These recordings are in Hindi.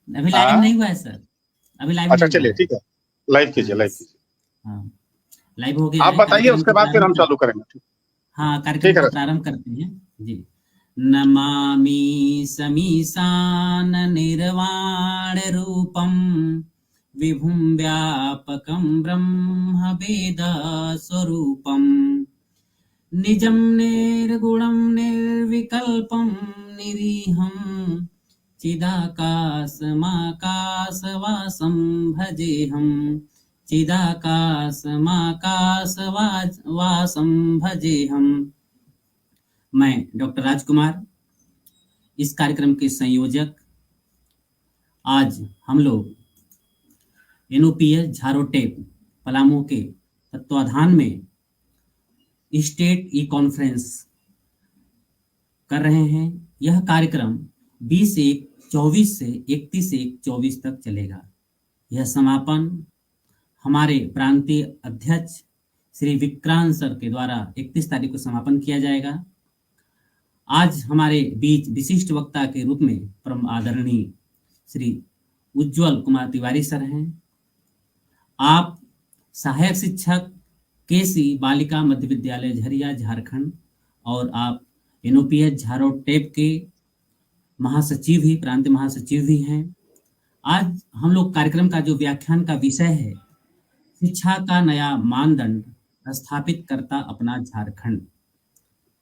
अभी लाइव हाँ नहीं हुआ है सर, अभी लाइव अच्छा नहीं हुआ चलिए है। ठीक है, लाइव हाँ कीजिए लाइव यस। कीजिए। हाँ, लाइव हो गया आप है, बताइए, कार्यक्रम उसके को बाद फिर हम प्रारंभ कर। चालू करेंगे। हाँ, कार्यक्रम ठीक है को रश्मि। प्रारंभ करते हैं। जी। नमामि समीशान निर्वाण रूपम विभुं व्यापकं ब्रह्म वेद स्वरूपं निजं निर्गुणं निर्विकल्पं निरीहं चिदाकाशमाकाशवासं भजेऽहं चिदाकाशमाकाशवासं भजेऽहं। मैं डॉक्टर राजकुमार, इस कार्यक्रम के संयोजक। आज हम लोग एनओपीएस झारोटेप पलामू के तत्वाधान में स्टेट ई कॉन्फ्रेंस कर रहे हैं। यह कार्यक्रम 20/1/24 से 31/1/24 तक चलेगा। यह समापन हमारे प्रांतीय अध्यक्ष श्री विक्रांत सर के द्वारा 31 तारीख को समापन किया जाएगा। आज हमारे बीच विशिष्ट वक्ता के रूप में परम आदरणीय श्री उज्जवल कुमार तिवारी सर हैं। आप सहायक शिक्षक केसी बालिका मध्य विद्यालय झरिया झारखंड, और आप एनओपीएस झारोटेप के महासचिव ही, प्रांत महासचिव भी हैं। आज हम लोग कार्यक्रम का जो व्याख्यान का विषय है, शिक्षा का नया मानदंड स्थापित करता अपना झारखंड,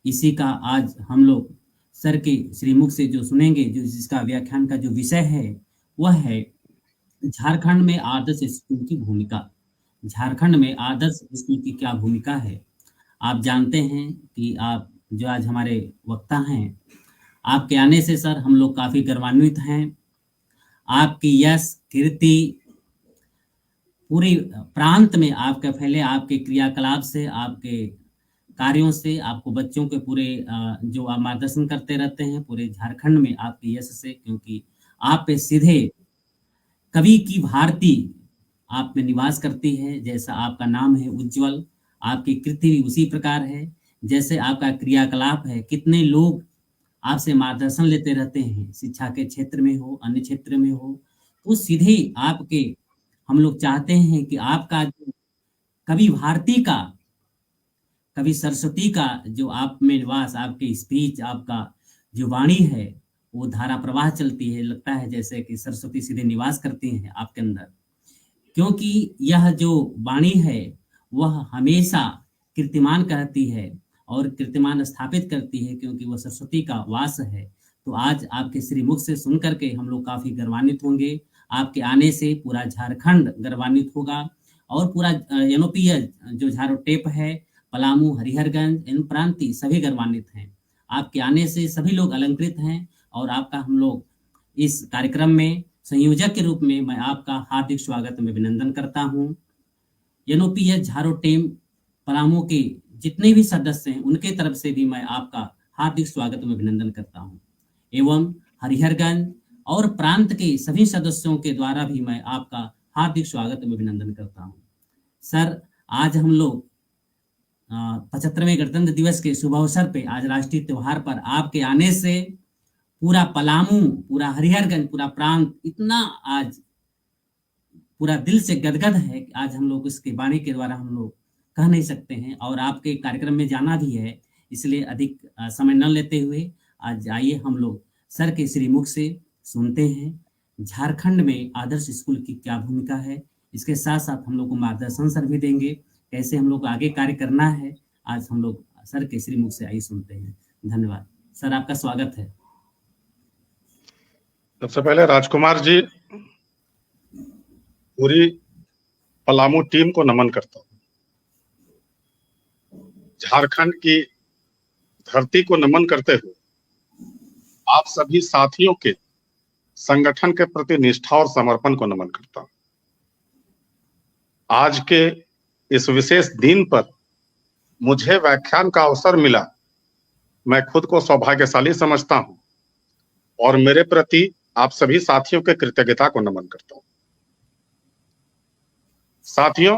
इसी का आज हम लोग सर के श्रीमुख से जो सुनेंगे, जो जिसका व्याख्यान का जो विषय है वह है झारखंड में आदर्श स्कूल की भूमिका। झारखंड में आदर्श स्कूल की क्या भूमिका है। आप जानते हैं कि आप जो आज हमारे वक्ता हैं, आपके आने से सर हम लोग काफ़ी गौरवान्वित हैं। आपकी यश कीर्ति पूरी प्रांत में आपका फैले, आपके क्रियाकलाप से, आपके कार्यों से, आपको बच्चों के पूरे जो आप मार्गदर्शन करते रहते हैं पूरे झारखंड में आपके यश से, क्योंकि आप पे सीधे कवि की भारती आप में निवास करती है। जैसा आपका नाम है उज्जवल, आपकी कृति भी उसी प्रकार है। जैसे आपका क्रियाकलाप है, कितने लोग आपसे मार्गदर्शन लेते रहते हैं, शिक्षा के क्षेत्र में हो, अन्य क्षेत्र में हो, तो सीधे आपके हम लोग चाहते हैं कि आपका जो कवि भारती का, कवि सरस्वती का जो आप में निवास, आपकी स्पीच, आपका जो वाणी है, वो धारा प्रवाह चलती है। लगता है जैसे कि सरस्वती सीधे निवास करती हैं आपके अंदर, क्योंकि यह जो वाणी है वह हमेशा कीर्तिमान कहती है और कीर्तिमान स्थापित करती है, क्योंकि वह सरस्वती का वास है। तो आज आपके श्रीमुख से सुन करके हम लोग काफ़ी गौरवान्वित होंगे। आपके आने से पूरा झारखंड गौरवान्वित होगा, और पूरा एनओपीएस जो झारोटेप है, पलामू, हरिहरगंज, इन प्रांतीय सभी गौरवान्वित हैं। आपके आने से सभी लोग अलंकृत हैं, और आपका हम लोग इस कार्यक्रम में संयोजक के रूप में मैं आपका हार्दिक स्वागत में अभिनंदन करता हूं। एनओपीएस झारोटेप पलामू के जितने भी सदस्य हैं उनके तरफ से भी मैं आपका हार्दिक स्वागत में अभिनंदन करता हूं, एवं हरिहरगंज और प्रांत के सभी सदस्यों के द्वारा भी मैं आपका हार्दिक स्वागत में अभिनंदन करता हूं। सर, आज हम लोग 75वें गणतंत्र दिवस के शुभ अवसर पे, आज राष्ट्रीय त्योहार पर आपके आने से पूरा पलामू, पूरा हरिहरगंज, पूरा प्रांत इतना आज पूरा दिल से गदगद है कि आज हम लोग इसके वाणी के द्वारा हम लोग कह नहीं सकते हैं, और आपके कार्यक्रम में जाना भी है, इसलिए अधिक समय न लेते हुए आज आइए हम लोग सर के श्रीमुख से सुनते हैं झारखंड में आदर्श स्कूल की क्या भूमिका है। इसके साथ साथ हम लोग को मार्गदर्शन सर भी देंगे, कैसे हम लोग को आगे कार्य करना है। आज हम लोग सर के श्रीमुख से आइए सुनते हैं। धन्यवाद सर, आपका स्वागत है। सबसे पहले राजकुमार जी, पूरी पलामू टीम को नमन करता हूँ। झारखंड की धरती को नमन करते हुए आप सभी साथियों के संगठन के प्रति निष्ठा और समर्पण को नमन करता हूँ। आज के इस विशेष दिन पर मुझे व्याख्यान का अवसर मिला, मैं खुद को सौभाग्यशाली समझता हूं, और मेरे प्रति आप सभी साथियों के कृतज्ञता को नमन करता हूं। साथियों,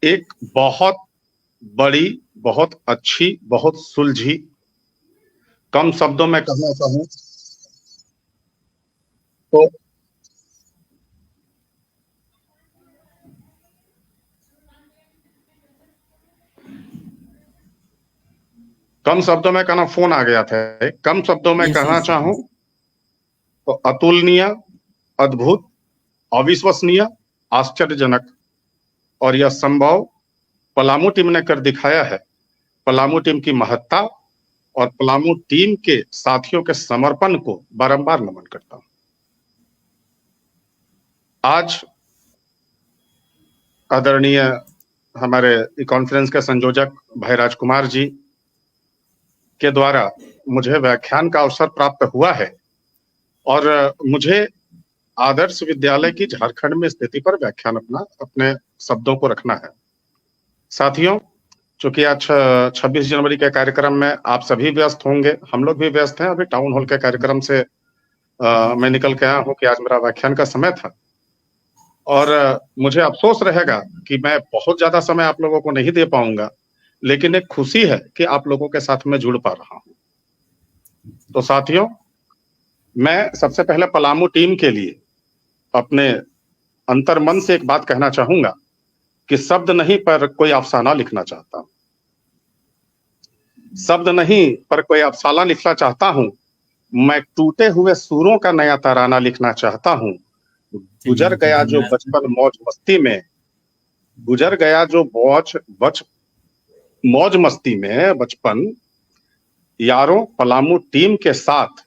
एक बहुत बड़ी, बहुत अच्छी, बहुत सुलझी, कम शब्दों में कहना चाहूं तो कम शब्दों में कहना, फोन आ गया था, कम शब्दों में यस कहना यस चाहूं तो अतुलनीय, अद्भुत, अविश्वसनीय, आश्चर्यजनक और यह संभव पलामू टीम ने कर दिखाया है। पलामू टीम की महत्ता और पलामू टीम के साथियों के समर्पण को बारंबार नमन करता हूं। आज आदरणीय हमारे कॉन्फ्रेंस के संयोजक भाई राजकुमार जी के द्वारा मुझे व्याख्यान का अवसर प्राप्त हुआ है और मुझे आदर्श विद्यालय की झारखंड में स्थिति पर व्याख्यान अपने शब्दों को रखना है। साथियों, चूंकि आज 26 जनवरी के कार्यक्रम में आप सभी व्यस्त होंगे, हम लोग भी व्यस्त हैं। अभी टाउन हॉल के कार्यक्रम से मैं निकल के आया हूं कि आज मेरा व्याख्यान का समय था और मुझे अफसोस रहेगा कि मैं बहुत ज्यादा समय आप लोगों को नहीं दे पाऊंगा, लेकिन एक खुशी है कि आप लोगों के साथ में जुड़ पा रहा हूं। तो साथियों, मैं सबसे पहले पलामू टीम के लिए अपने अंतर्मन से एक बात कहना चाहूंगा कि शब्द नहीं पर कोई अफसाना लिखना चाहता हूं। शब्द नहीं पर कोई अफसाना लिखना चाहता हूं। मैं टूटे हुए सूरों का नया तराना लिखना चाहता हूं। गुजर गया जो बचपन मौज मस्ती में, गुजर गया जो मौज मस्ती में बचपन, यारों पलामू टीम के साथ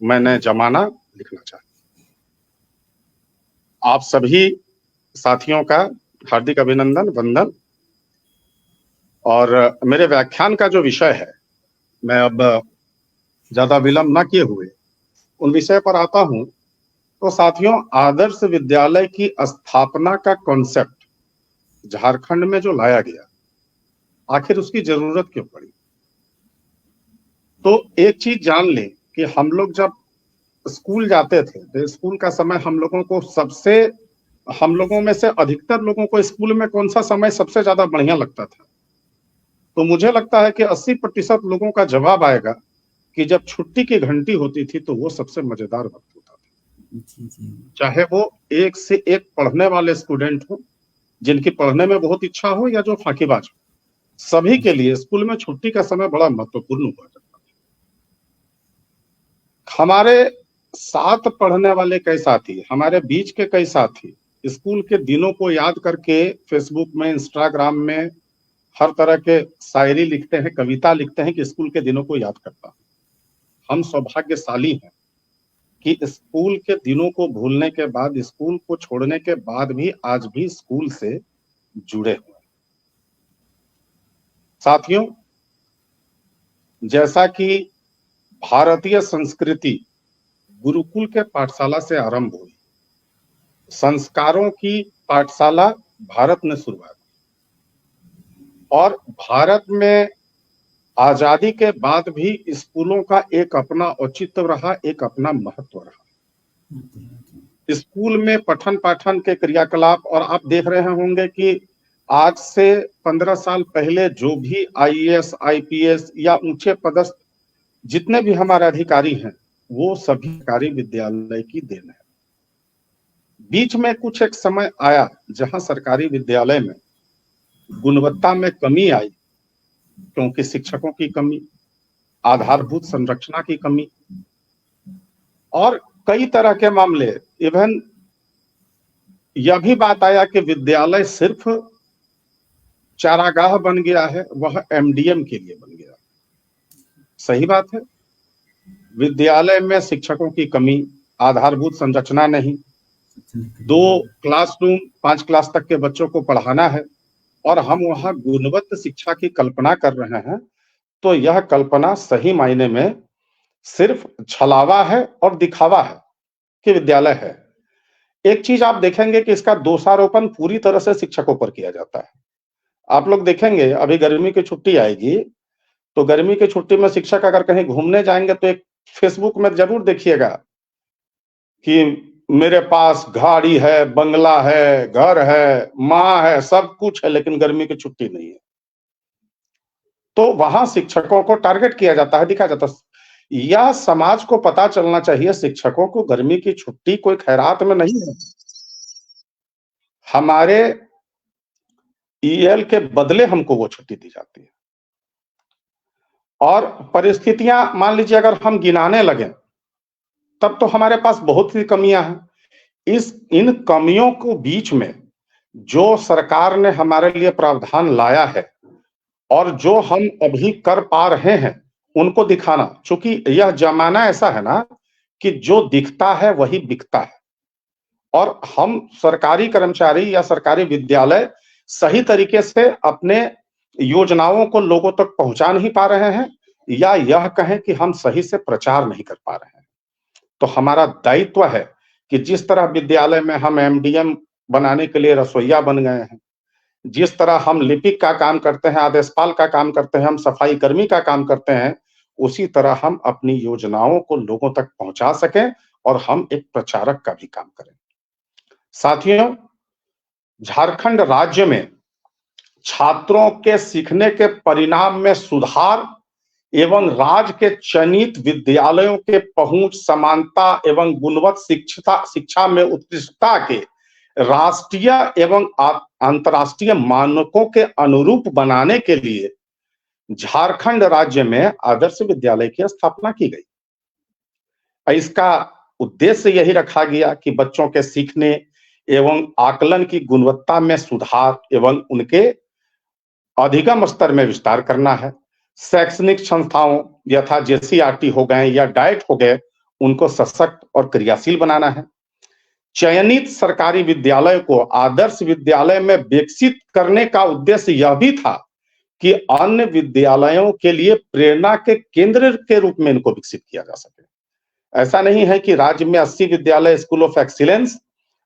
मैंने जमाना लिखना चाहता। आप सभी साथियों का हार्दिक अभिनंदन, वंदन। और मेरे व्याख्यान का जो विषय है, मैं अब ज्यादा विलंब ना किए हुए उन विषय पर आता हूं। तो साथियों, आदर्श विद्यालय की स्थापना का कॉन्सेप्ट झारखंड में जो लाया गया, आखिर उसकी जरूरत क्यों पड़ी? तो एक चीज जान लें कि हम लोग जब स्कूल जाते थे तो स्कूल का समय हम लोगों में से अधिकतर लोगों को स्कूल में कौन सा समय सबसे ज्यादा बढ़िया लगता था? तो मुझे लगता है कि 80% लोगों का जवाब आएगा कि जब छुट्टी की घंटी होती थी तो वो सबसे मजेदार वक्त होता था। चाहे वो एक से एक पढ़ने वाले स्टूडेंट हो, जिनकी पढ़ने में बहुत इच्छा हो, या जो फांकीबाज हो, सभी के लिए स्कूल में छुट्टी का समय बड़ा महत्वपूर्ण हुआ करता था। हमारे साथ पढ़ने वाले कई साथी, हमारे बीच के कई साथी स्कूल के दिनों को याद करके फेसबुक में, इंस्टाग्राम में हर तरह के शायरी लिखते हैं, कविता लिखते हैं कि स्कूल के दिनों को याद करता हूं। हम सौभाग्यशाली हैं कि स्कूल के दिनों को भूलने के बाद, स्कूल को छोड़ने के बाद भी आज भी स्कूल से जुड़े हुए हैं। साथियों, जैसा कि भारतीय संस्कृति गुरुकुल के पाठशाला से आरंभ हुई, संस्कारों की पाठशाला भारत ने शुरुआत की और भारत में आजादी के बाद भी स्कूलों का एक अपना औचित्य रहा, एक अपना महत्व रहा। स्कूल में पठन पाठन के क्रियाकलाप, और आप देख रहे होंगे कि आज से 15 साल पहले जो भी आईएएस, आईपीएस या ऊंचे पदस्थ जितने भी हमारे अधिकारी हैं, वो सभी सरकारी विद्यालय की देन है। बीच में कुछ एक समय आया जहां सरकारी विद्यालय में गुणवत्ता में कमी आई, क्योंकि शिक्षकों की कमी, आधारभूत संरचना की कमी और कई तरह के मामले। इवन यह भी बात आया कि विद्यालय सिर्फ चारागाह बन गया है, वह एमडीएम के लिए बन गया। सही बात है, विद्यालय में शिक्षकों की कमी, आधारभूत संरचना नहीं, 2 क्लासरूम 5 क्लास तक के बच्चों को पढ़ाना है और हम वहां गुणवत्ता शिक्षा की कल्पना कर रहे हैं, तो यह कल्पना सही मायने में सिर्फ छलावा है और दिखावा है कि विद्यालय है। एक चीज आप देखेंगे कि इसका दोषारोपण पूरी तरह से शिक्षकों पर किया जाता है। आप लोग देखेंगे अभी गर्मी की छुट्टी आएगी, तो गर्मी की छुट्टी में शिक्षक अगर कहीं घूमने जाएंगे तो एक फेसबुक में जरूर देखिएगा कि मेरे पास गाड़ी है, बंगला है, घर है, माँ है, सब कुछ है, लेकिन गर्मी की छुट्टी नहीं है। तो वहां शिक्षकों को टारगेट किया जाता है, दिखाया जाता है। यह समाज को पता चलना चाहिए शिक्षकों को गर्मी की छुट्टी कोई खैरात में नहीं है। हमारे ईएल के बदले हमको वो छुट्टी दी जाती है। और परिस्थितियां मान लीजिए अगर हम गिनाने लगे तब तो हमारे पास बहुत सी कमियां हैं। इन कमियों को बीच में जो सरकार ने हमारे लिए प्रावधान लाया है और जो हम अभी कर पा रहे हैं उनको दिखाना, चूंकि यह जमाना ऐसा है ना कि जो दिखता है वही बिकता है, और हम सरकारी कर्मचारी या सरकारी विद्यालय सही तरीके से अपने योजनाओं को लोगों तक पहुंचा नहीं पा रहे हैं, या यह कहें कि हम सही से प्रचार नहीं कर पा रहे हैं। तो हमारा दायित्व है कि जिस तरह विद्यालय में हम एमडीएम बनाने के लिए रसोइया बन गए हैं, जिस तरह हम लिपिक का काम करते हैं, आदेशपाल का काम करते हैं, हम सफाई कर्मी का काम करते हैं, उसी तरह हम अपनी योजनाओं को लोगों तक पहुंचा सकें और हम एक प्रचारक का भी काम करें। साथियों, झारखंड राज्य में छात्रों के सीखने के परिणाम में सुधार एवं राज्य के चयनित विद्यालयों के पहुंच, समानता एवं गुणवत्ता शिक्षा में उत्कृष्टता के राष्ट्रीय एवं अंतर्राष्ट्रीय मानकों के अनुरूप बनाने के लिए झारखंड राज्य में आदर्श विद्यालय की स्थापना की गई। इसका उद्देश्य यही रखा गया कि बच्चों के सीखने एवं आकलन की गुणवत्ता में सुधार एवं उनके अधिगम स्तर में विस्तार करना है। शैक्षणिक संस्थाओं यथा जेसीईआरटी हो गए या डाइट हो गए, उनको सशक्त और क्रियाशील बनाना है। चयनित सरकारी विद्यालय को आदर्श विद्यालय में विकसित करने का उद्देश्य यह भी था कि अन्य विद्यालयों के लिए प्रेरणा के केंद्र के रूप में इनको विकसित किया जा सके। ऐसा नहीं है कि राज्य में 80 विद्यालय स्कूल ऑफ एक्सीलेंस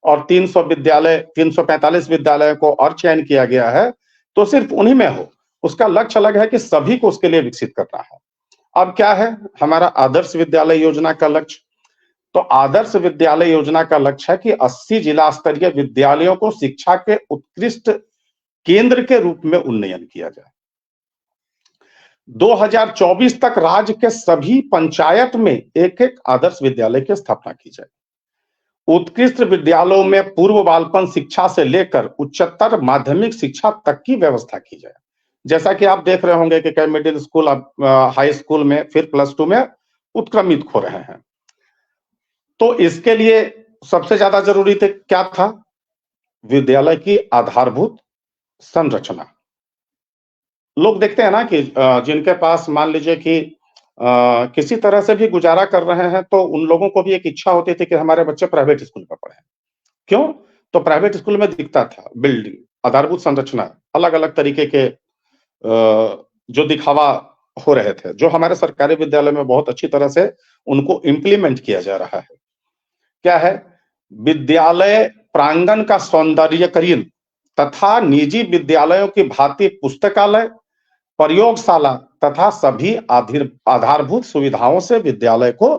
और 345 विद्यालयों को और चयन किया गया है तो सिर्फ उन्हीं में हो। उसका लक्ष्य अलग है कि सभी को उसके लिए विकसित करना है। अब क्या है हमारा आदर्श विद्यालय योजना का लक्ष्य? तो आदर्श विद्यालय योजना का लक्ष्य है कि 80 जिला स्तरीय विद्यालयों को शिक्षा के उत्कृष्ट केंद्र के रूप में उन्नयन किया जाए। 2024 तक राज्य के सभी पंचायत में एक एक आदर्श विद्यालय की स्थापना की जाए। उत्कृष्ट विद्यालयों में पूर्व बालपन शिक्षा से लेकर उच्चतर माध्यमिक शिक्षा तक की व्यवस्था की जाए। जैसा कि आप देख रहे होंगे कि कई मिडिल स्कूल, हाई स्कूल में, फिर +2 में उत्क्रमित हो रहे हैं। तो इसके लिए सबसे ज्यादा जरूरी क्या था? विद्यालय की आधारभूत संरचना। लोग देखते हैं ना कि जिनके पास मान लीजिए कि किसी तरह से भी गुजारा कर रहे हैं, तो उन लोगों को भी एक इच्छा होती थी कि हमारे बच्चे प्राइवेट स्कूल में पढ़े। क्यों? तो प्राइवेट स्कूल में दिखता था बिल्डिंग, आधारभूत संरचना, अलग अलग तरीके के जो दिखावा हो रहे थे, जो हमारे सरकारी विद्यालय में बहुत अच्छी तरह से उनको इम्प्लीमेंट किया जा रहा है। क्या है? विद्यालय प्रांगण का सौंदर्यीकरण तथा निजी विद्यालयों की भांति पुस्तकालय, प्रयोगशाला तथा सभी आधारभूत सुविधाओं से विद्यालय को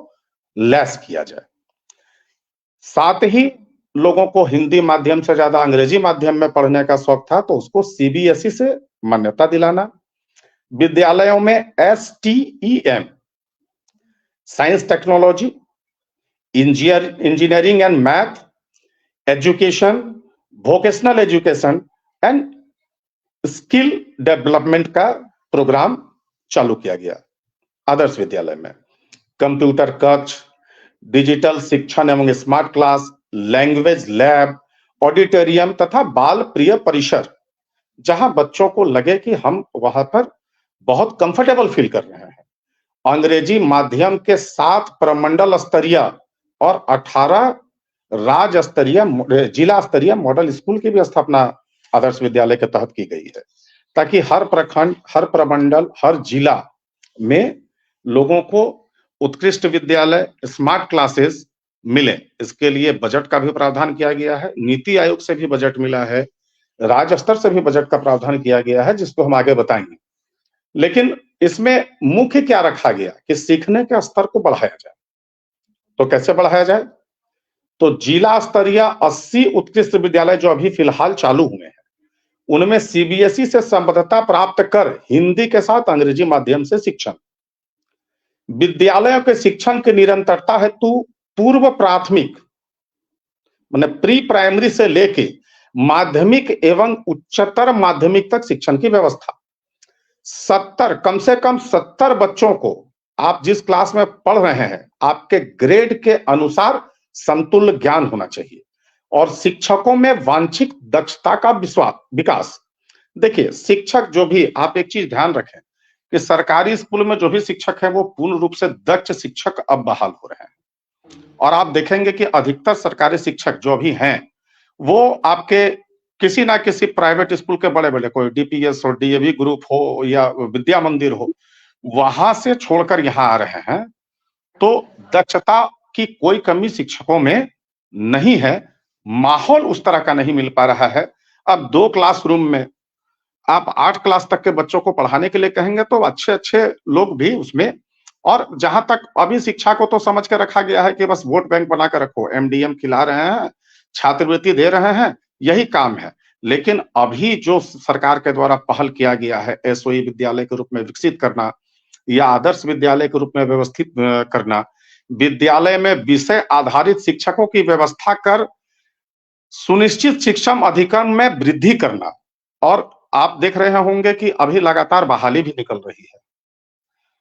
लैस किया जाए। साथ ही लोगों को हिंदी माध्यम से ज्यादा अंग्रेजी माध्यम में पढ़ने का शौक था, तो उसको सीबीएसई से मान्यता दिलाना। विद्यालयों में STEM, science technology, engineering and math, education, vocational education and skill development का प्रोग्राम चालू किया गया। आदर्श विद्यालय में कंप्यूटर कक्ष, डिजिटल शिक्षण एवं smart class, language lab, auditorium तथा बाल प्रिय परिसर, जहां बच्चों को लगे कि हम वहां पर बहुत कंफर्टेबल फील कर रहे हैं। अंग्रेजी माध्यम के 7 प्रमंडल स्तरीय और 18 राज्य स्तरीय, जिला स्तरीय मॉडल स्कूल की भी स्थापना आदर्श विद्यालय के तहत की गई है, ताकि हर प्रखंड, हर प्रमंडल, हर जिला में लोगों को उत्कृष्ट विद्यालय, स्मार्ट क्लासेस मिले। इसके लिए बजट का भी प्रावधान किया गया है, नीति आयोग से भी बजट मिला है, राज्य स्तर से भी बजट का प्रावधान किया गया है, जिसको हम आगे बताएंगे। लेकिन इसमें मुख्य क्या रखा गया कि सीखने के स्तर को बढ़ाया जाए। तो कैसे बढ़ाया जाए? तो जिला स्तरीय 80 उत्कृष्ट विद्यालय जो अभी फिलहाल चालू हुए हैं, उनमें सीबीएसई से संबद्धता प्राप्त कर हिंदी के साथ अंग्रेजी माध्यम से शिक्षण, विद्यालयों के शिक्षण की निरंतरता हेतु पूर्व प्राथमिक माने प्री प्राइमरी से लेके माध्यमिक एवं उच्चतर माध्यमिक तक शिक्षण की व्यवस्था। 70 कम से कम 70 बच्चों को आप जिस क्लास में पढ़ रहे हैं आपके ग्रेड के अनुसार समतुल्य ज्ञान होना चाहिए और शिक्षकों में वांछित दक्षता का विकास। देखिए, शिक्षक जो भी, आप एक चीज ध्यान रखें कि सरकारी स्कूल में जो भी शिक्षक हैं वो पूर्ण रूप से दक्ष शिक्षक अब बहाल हो रहे हैं और आप देखेंगे कि अधिकतर सरकारी शिक्षक जो भी हैं वो आपके किसी ना किसी प्राइवेट स्कूल के बड़े बड़े, कोई डीपीएस हो, डीएवी ग्रुप हो या विद्या मंदिर हो, वहां से छोड़कर यहाँ आ रहे हैं। तो दक्षता की कोई कमी शिक्षकों में नहीं है, माहौल उस तरह का नहीं मिल पा रहा है। अब 2 क्लासरूम में आप 8 क्लास तक के बच्चों को पढ़ाने के लिए कहेंगे तो अच्छे-अच्छे लोग भी उसमें, और जहां तक अभी शिक्षा को तो समझ के रखा गया है कि बस वोट बैंक बना कर रखो, एमडीएम खिला रहे हैं, छात्रवृत्ति दे रहे हैं, यही काम है। लेकिन अभी जो सरकार के द्वारा पहल किया गया है एसओई विद्यालय के रूप में विकसित करना या आदर्श विद्यालय के रूप में व्यवस्थित करना, विद्यालय में विषय आधारित शिक्षकों की व्यवस्था कर सुनिश्चित शिक्षण अधिक्रम में वृद्धि करना, और आप देख रहे होंगे कि अभी लगातार बहाली भी निकल रही है।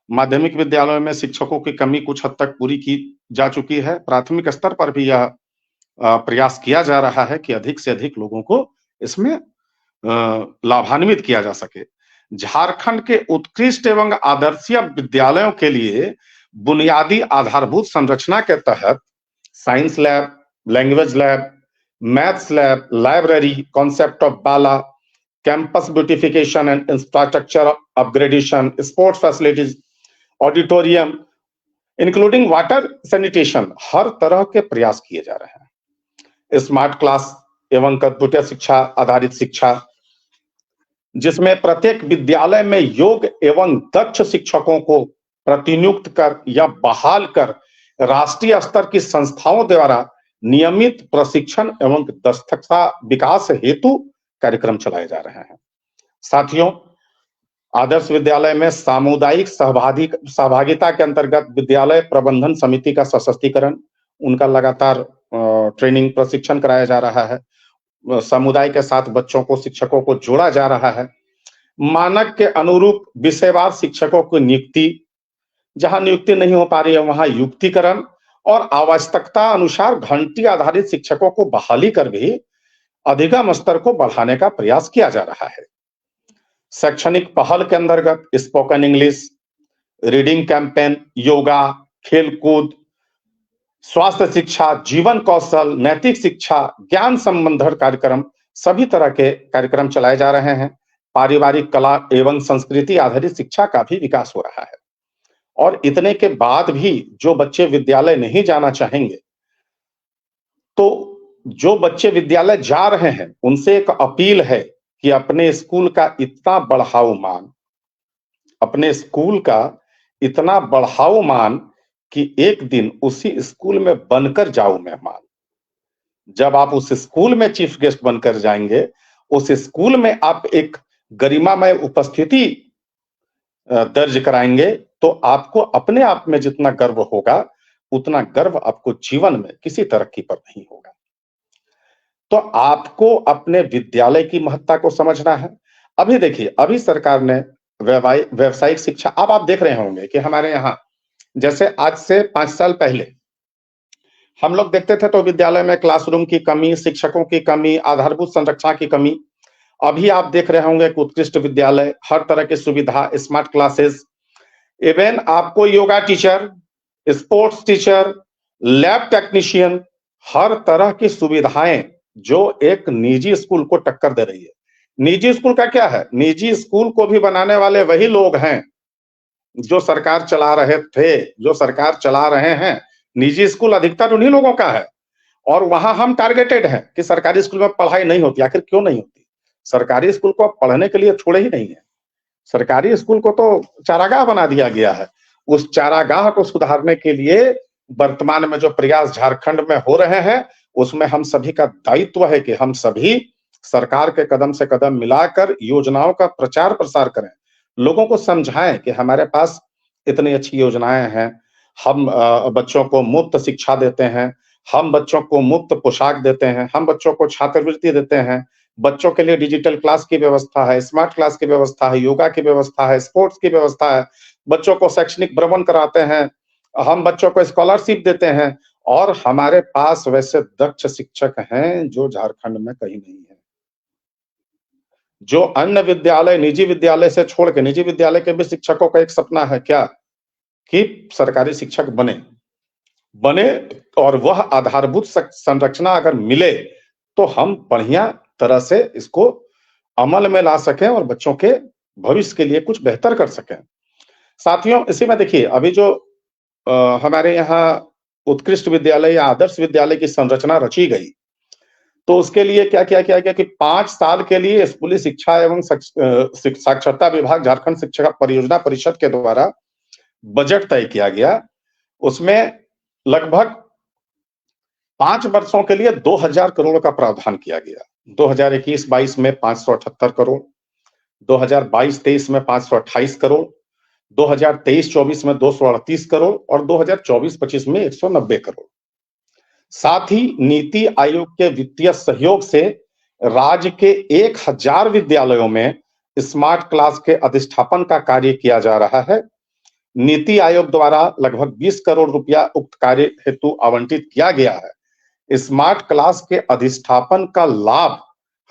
माध्यमिक विद्यालयों में शिक्षकों की कमी कुछ हद तक पूरी की जा चुकी है। प्राथमिक स्तर पर भी यह प्रयास किया जा रहा है कि अधिक से अधिक लोगों को इसमें लाभान्वित किया जा सके। झारखंड के उत्कृष्ट एवं आदर्शीय विद्यालयों के लिए बुनियादी आधारभूत संरचना के तहत science lab, language lab, maths lab, library, concept of BaLA, campus beautification and infrastructure upgradation, sports facilities, auditorium, including water sanitation, हर तरह के प्रयास किए जा रहे हैं। स्मार्ट क्लास एवं कंप्यूटर शिक्षा आधारित शिक्षा, जिसमें प्रत्येक विद्यालय में योग्य एवं दक्ष शिक्षकों को प्रतिनियुक्त कर या बहाल कर राष्ट्रीय स्तर की संस्थाओं द्वारा नियमित प्रशिक्षण एवं दक्षता विकास हेतु कार्यक्रम चलाए जा रहे हैं। साथियों, आदर्श विद्यालय में सामुदायिक सहभागिता के अंतर्गत विद्यालय प्रबंधन समिति का सशक्तिकरण, उनका लगातार ट्रेनिंग प्रशिक्षण कराया जा रहा है। समुदाय के साथ बच्चों को, शिक्षकों को जोड़ा जा रहा है। मानक के अनुरूप विषयवार शिक्षकों की नियुक्ति, जहां नियुक्ति नहीं हो पा रही है वहां युक्तिकरण, और आवश्यकता अनुसार घंटी आधारित शिक्षकों को बहाली कर भी अधिगम स्तर को बढ़ाने का प्रयास किया जा रहा है। शैक्षणिक पहल के अंतर्गत spoken English, reading campaign, yoga, खेलकूद, स्वास्थ्य शिक्षा, जीवन कौशल, नैतिक शिक्षा, ज्ञान संबंधन कार्यक्रम, सभी तरह के कार्यक्रम चलाए जा रहे हैं। पारिवारिक कला एवं संस्कृति आधारित शिक्षा का भी विकास हो रहा है। और इतने के बाद भी जो बच्चे विद्यालय नहीं जाना चाहेंगे, तो जो बच्चे विद्यालय जा रहे हैं उनसे एक अपील है कि अपने स्कूल का इतना बढ़ाओ मान, अपने स्कूल का इतना बढ़ाओ मान कि एक दिन उसी स्कूल में बनकर जाओ मेहमान। जब आप उस स्कूल में चीफ गेस्ट बनकर जाएंगे, उस स्कूल में आप एक गरिमामय उपस्थिति दर्ज कराएंगे, तो आपको अपने आप में जितना गर्व होगा उतना गर्व आपको जीवन में किसी तरक्की पर नहीं होगा। तो आपको अपने विद्यालय की महत्ता को समझना है। अभी देखिए, अभी सरकार ने व्यावसायिक शिक्षा, अब आप देख रहे होंगे कि हमारे यहाँ जैसे आज से 5 साल पहले हम लोग देखते थे तो विद्यालय में क्लासरूम की कमी, शिक्षकों की कमी, आधारभूत संरचना की कमी। अभी आप देख रहे होंगे कि उत्कृष्ट विद्यालय, हर तरह की सुविधा, स्मार्ट क्लासेस, इवन आपको yoga teacher, sports teacher, lab technician, हर तरह की सुविधाएं जो एक निजी स्कूल को टक्कर दे रही है। निजी स्कूल का क्या है? निजी स्कूल को भी बनाने वाले वही लोग हैं जो सरकार चला रहे थे, जो सरकार चला रहे हैं। निजी स्कूल अधिकतर उन्हीं लोगों का है, और वहां हम टारगेटेड हैं कि सरकारी स्कूल में पढ़ाई नहीं होती। आखिर क्यों नहीं होती? सरकारी स्कूल को पढ़ने के लिए छोड़े ही नहीं है। सरकारी स्कूल को तो चारागाह बना दिया गया है। उस चारागाह को सुधारने के लिए वर्तमान में जो प्रयास झारखंड में हो रहे हैं, उसमें हम सभी का दायित्व है कि हम सभी सरकार के कदम से कदम मिलाकर योजनाओं का प्रचार प्रसार करें, लोगों को समझाएं कि हमारे पास इतनी अच्छी योजनाएं हैं। हम बच्चों को मुफ्त शिक्षा देते हैं, हम बच्चों को मुफ्त पोशाक देते हैं, हम बच्चों को छात्रवृत्ति देते हैं, बच्चों के लिए डिजिटल क्लास की व्यवस्था है, स्मार्ट क्लास की व्यवस्था है, योगा की व्यवस्था है, स्पोर्ट्स की व्यवस्था है, बच्चों को शैक्षणिक भ्रमण कराते हैं, हम बच्चों को स्कॉलरशिप देते हैं और हमारे पास वैसे दक्ष शिक्षक हैं जो झारखंड में कहीं नहीं है। जो अन्य विद्यालय, निजी विद्यालय से छोड़ के, निजी विद्यालय के भी शिक्षकों का एक सपना है क्या कि सरकारी शिक्षक बने और वह आधारभूत संरचना अगर मिले तो हम बढ़िया तरह से इसको अमल में ला सकें और बच्चों के भविष्य के लिए कुछ बेहतर कर सकें। साथियों, इसी में देखिए अभी जो हमारे यहाँ उत्कृष्ट विद्यालय या आदर्श विद्यालय की संरचना रची गई, तो उसके लिए क्या किया गया कि 5 साल के लिए स्कूली शिक्षा एवं साक्षरता विभाग झारखंड शिक्षा परियोजना परिषद के द्वारा बजट तय किया गया। उसमें लगभग 5 वर्षों के लिए 2000 करोड़ का प्रावधान किया गया। 2021-22 में 578 करोड़, 2022-23 में 528 करोड़, 2023-24 में 238 करोड़ और 2024-25 में 190 करोड़। साथ ही नीति आयोग के वित्तीय सहयोग से राज्य के 1000 विद्यालयों में स्मार्ट क्लास के अधिष्ठापन का कार्य किया जा रहा है। नीति आयोग द्वारा लगभग 20 करोड़ रुपया उक्त कार्य हेतु आवंटित किया गया है। स्मार्ट क्लास के अधिष्ठापन का लाभ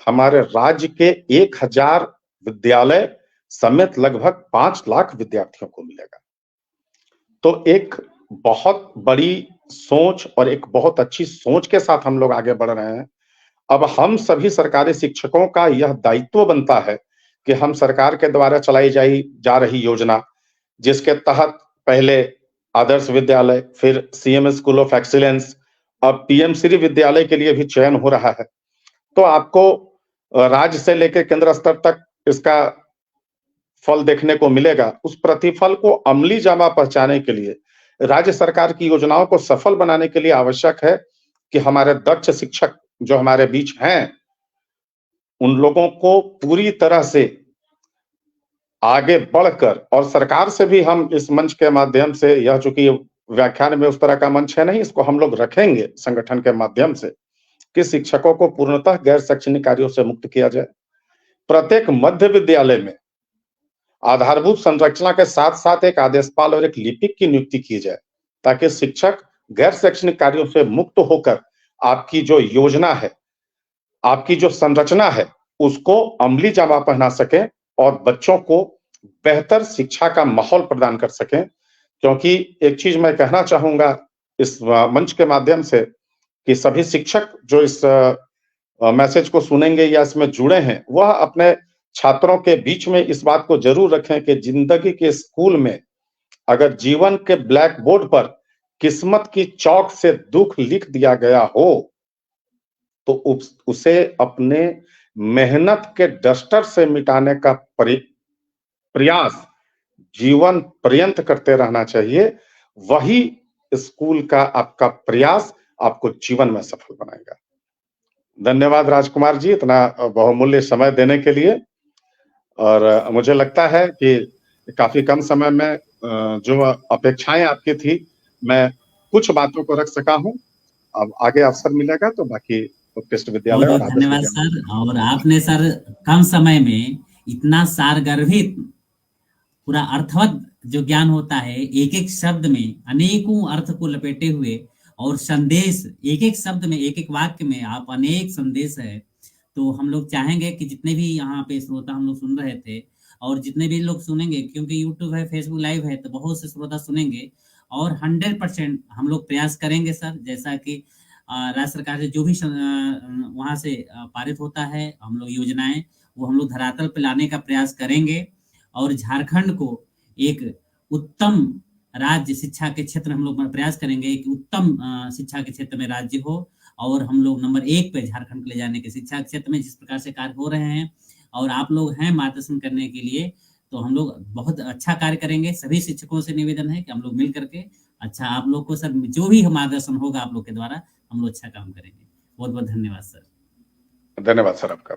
हमारे राज्य के 1000 विद्यालय समेत लगभग 5 लाख विद्यार्थियों को मिलेगा। तो एक बहुत बड़ी सोच और एक बहुत अच्छी सोच के साथ हम लोग आगे बढ़ रहे हैं। अब हम सभी सरकारी शिक्षकों का यह दायित्व बनता है कि हम सरकार के द्वारा चलाई जा रही योजना, जिसके तहत पहले आदर्श विद्यालय, फिर सीएम स्कूल ऑफ एक्सीलेंस, अब पीएम श्री विद्यालय के लिए भी चयन हो रहा है। तो आपको राज्य से लेकर केंद्र स्तर तक इसका फल देखने को मिलेगा। उस प्रतिफल को अमली जामा पहुंचाने के लिए, राज्य सरकार की योजनाओं को सफल बनाने के लिए आवश्यक है कि हमारे दक्ष शिक्षक जो हमारे बीच हैं, उन लोगों को पूरी तरह से आगे बढ़कर, और सरकार से भी हम इस मंच के माध्यम से, यह चूंकि व्याख्यान में उस तरह का मंच है नहीं, इसको हम लोग रखेंगे संगठन के माध्यम से कि शिक्षकों को पूर्णतः गैर शैक्षणिक कार्यों से मुक्त किया जाए। प्रत्येक मध्य विद्यालय में आधारभूत संरचना के साथ साथ एक आदेशपाल और एक लिपिक की नियुक्ति की जाए, ताकि शिक्षक गैर शैक्षणिक कार्यों से मुक्त होकर आपकी जो योजना है, आपकी जो संरचना है, उसको अमली जामा पहना सके और बच्चों को बेहतर शिक्षा का माहौल प्रदान कर सके। क्योंकि एक चीज मैं कहना चाहूंगा इस मंच के माध्यम से कि सभी शिक्षक जो इस मैसेज को सुनेंगे या इसमें जुड़े हैं, वह अपने छात्रों के बीच में इस बात को जरूर रखें कि जिंदगी के स्कूल में अगर जीवन के ब्लैक बोर्ड पर किस्मत की चौक से दुख लिख दिया गया हो, तो उसे अपने मेहनत के डस्टर से मिटाने का प्रयास जीवन पर्यंत करते रहना चाहिए। वही स्कूल का आपका प्रयास आपको जीवन में सफल बनाएगा। धन्यवाद राजकुमार जी, इतना बहुमूल्य समय देने के लिए। और मुझे लगता है कि काफी कम समय में जो अपेक्षाएं आपकी थी, मैं कुछ बातों को रख सका हूं। अब आगे अवसर मिलेगा तो बाकी उत्कृष्ट विद्यालय बहुत धन्यवाद सर। और आपने सर कम समय में इतना सारगर्भित, पूरा अर्थवत जो ज्ञान होता है, एक एक शब्द में अनेकों अर्थ को लपेटे हुए, और संदेश एक एक शब्द में, एक एक वाक्य में आप अनेक संदेश है। तो हम लोग चाहेंगे कि जितने भी यहाँ पे श्रोता हम लोग सुन रहे थे, और जितने भी लोग सुनेंगे, क्योंकि यूट्यूब है, फेसबुक लाइव है, तो बहुत से श्रोता सुनेंगे, और 100% हम लोग प्रयास करेंगे सर, जैसा कि राज्य सरकार से जो भी वहाँ से पारित होता है, हम लोग योजनाएं वो हम लोग धरातल पे लाने का प्रयास करेंगे, और झारखंड को एक उत्तम राज्य शिक्षा के क्षेत्र में हम लोग प्रयास करेंगे, एक उत्तम शिक्षा के क्षेत्र में राज्य हो, और हम लोग नंबर 1 पे झारखंड को ले जाने के शिक्षा के क्षेत्र में जिस प्रकार से कार्य हो रहे हैं, और आप लोग हैं मार्गदर्शन करने के लिए, तो हम लोग बहुत अच्छा कार्य करेंगे। सभी शिक्षकों से निवेदन है कि हम लोग मिल करके अच्छा, आप लोग को सर जो भी मार्गदर्शन होगा आप लोग के द्वारा, हम लोग अच्छा काम करेंगे। बहुत बहुत धन्यवाद सर। धन्यवाद सर आपका।